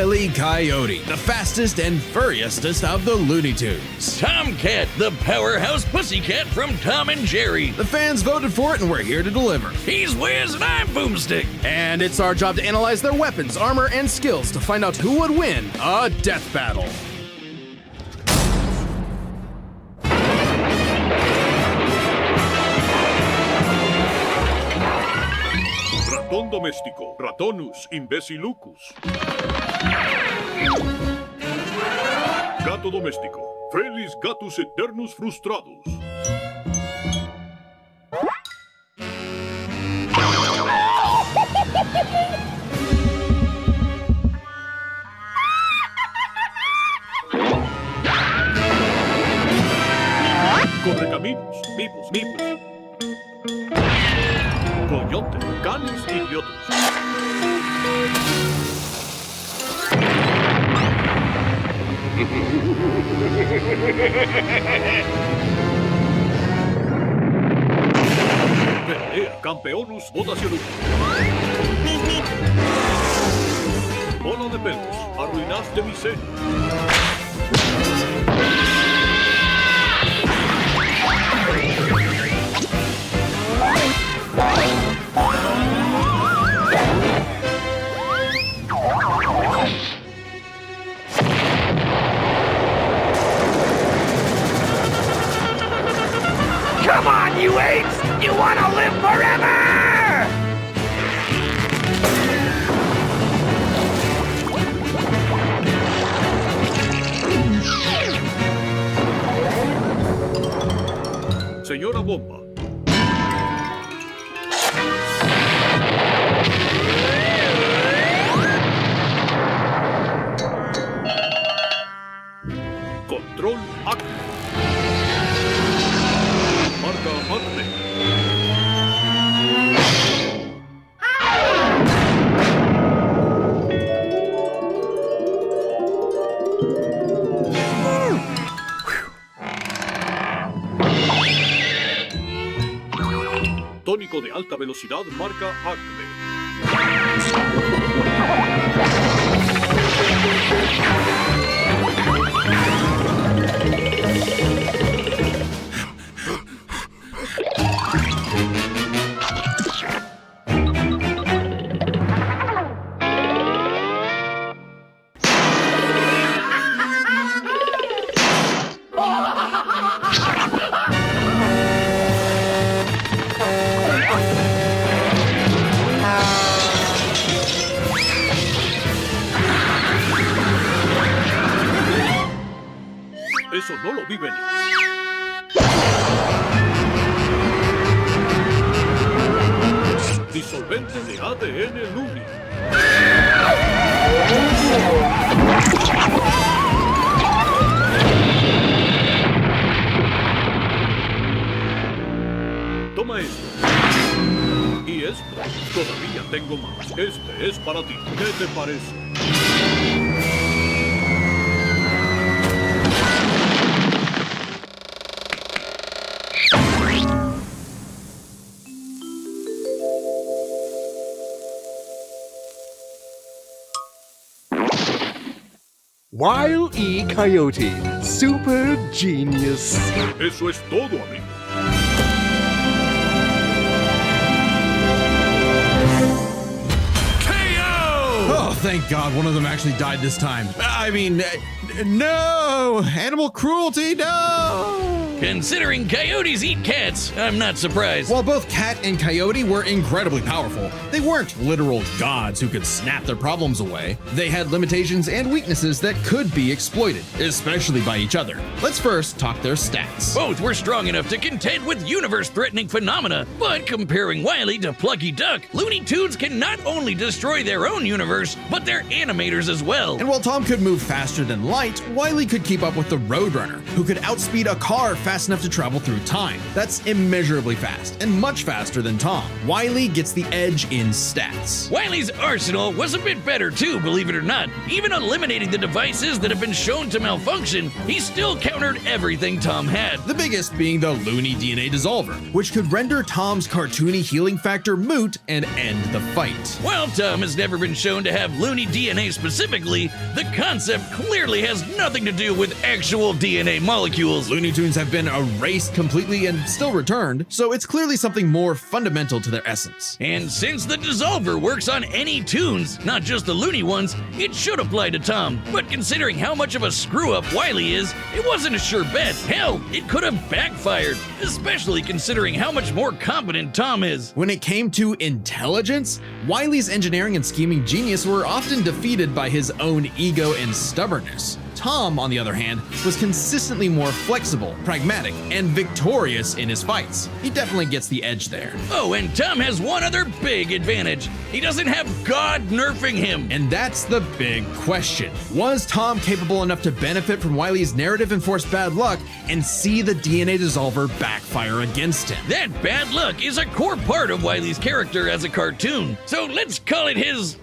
Wile E. Coyote, the fastest and furriestest of the Looney Tunes. Tomcat, the powerhouse pussycat from Tom and Jerry. The fans voted for it and we're here to deliver. He's Wiz and I'm Boomstick. And it's our job to analyze their weapons, armor, and skills to find out who would win a death battle. Ratón doméstico, Ratonus imbecilucus. Gato doméstico, Felis gatus eternus frustrados. Correcaminos, mipos, mipos. Coyote, canis idiotas. Pelea, campeonus votacionus. Bola de pelos, arruinaste mi cena. Come on, you apes! You want to live forever! Señora Bomba. Control acto. Marca Acme. Tónico de alta velocidad, marca Acme. Eso no lo vi venir. Disolvente de ADN Looney. Toma esto. Y esto. Todavía tengo más. Este es para ti. ¿Qué te parece? Wile E. Coyote, super genius. Eso es todo, amigo. Oh, thank God one of them actually died this time. I mean, no! Animal cruelty, no! Considering coyotes eat cats, I'm not surprised. While both Cat and Coyote were incredibly powerful, they weren't literal gods who could snap their problems away. They had limitations and weaknesses that could be exploited, especially by each other. Let's first talk their stats. Both were strong enough to contend with universe-threatening phenomena, but comparing Wile E to Plucky Duck, Looney Tunes can not only destroy their own universe, but their animators as well. And while Tom could move faster than light, Wile E could keep up with the Roadrunner, who could outspeed a car fast enough to travel through time. That's immeasurably fast, and much faster than Tom. Wile E gets the edge in stats. Wile E's arsenal was a bit better too, believe it or not. Even eliminating the devices that have been shown to malfunction, he still countered everything Tom had. The biggest being the Looney DNA dissolver, which could render Tom's cartoony healing factor moot and end the fight. While Tom has never been shown to have Looney DNA specifically, the concept clearly has nothing to do with actual DNA molecules. Looney Tunes have been erased completely and still returned, so it's clearly something more fundamental to their essence. And since the dissolver works on any tunes, not just the Looney ones, it should apply to Tom. But considering how much of a screw-up Wile E is, it wasn't a sure bet. Hell, it could have backfired, especially considering how much more competent Tom is. When it came to intelligence, Wile E's engineering and scheming genius were often defeated by his own ego and stubbornness. Tom, on the other hand, was consistently more flexible, pragmatic, and victorious in his fights. He definitely gets the edge there. Oh, and Tom has one other big advantage. He doesn't have God nerfing him. And that's the big question. Was Tom capable enough to benefit from Wile E's narrative-enforced bad luck and see the DNA dissolver backfire against him? That bad luck is a core part of Wile E's character as a cartoon. So let's call it his,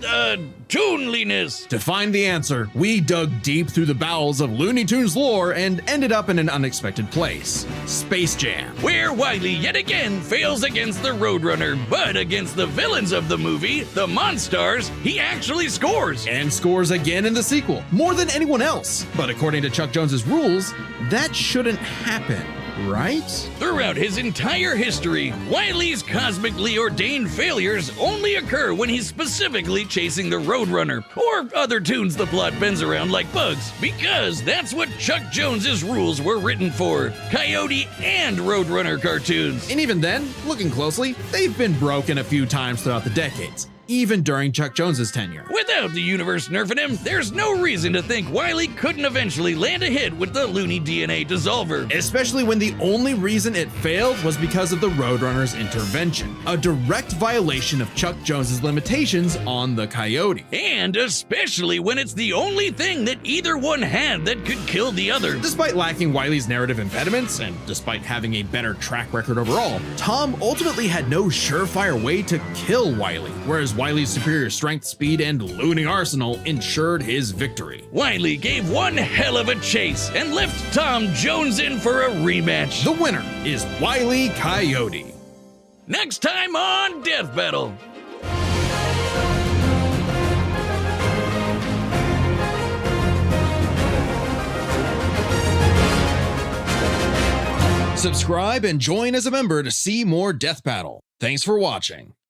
toonliness. To find the answer, we dug deep through the bowels of Looney Tunes lore and ended up in an unexpected place: Space Jam. Where Wile E yet again fails against the Roadrunner, but against the villains of the movie, the Monstars, he actually scores. And scores again in the sequel, more than anyone else. But according to Chuck Jones's rules, that shouldn't happen, right? Throughout his entire history, Wile E's cosmically ordained failures only occur when he's specifically chasing the Roadrunner, or other tunes the plot bends around like bugs, because that's what Chuck Jones's rules were written for: Coyote and Roadrunner cartoons. And even then, looking closely, they've been broken a few times throughout the decades, even during Chuck Jones's tenure. Without the universe nerfing him, there's no reason to think Wile E couldn't eventually land a hit with the Looney DNA dissolver. Especially when the only reason it failed was because of the Roadrunner's intervention, a direct violation of Chuck Jones's limitations on the Coyote. And especially when it's the only thing that either one had that could kill the other. Despite lacking Wile E's narrative impediments, and despite having a better track record overall, Tom ultimately had no surefire way to kill Wile E, whereas Wile E's superior strength, speed, and Looney arsenal ensured his victory. Wile E gave one hell of a chase and left Tom Jones in for a rematch. The winner is Wile E Coyote. Next time on Death Battle. Subscribe and join as a member to see more Death Battle. Thanks for watching.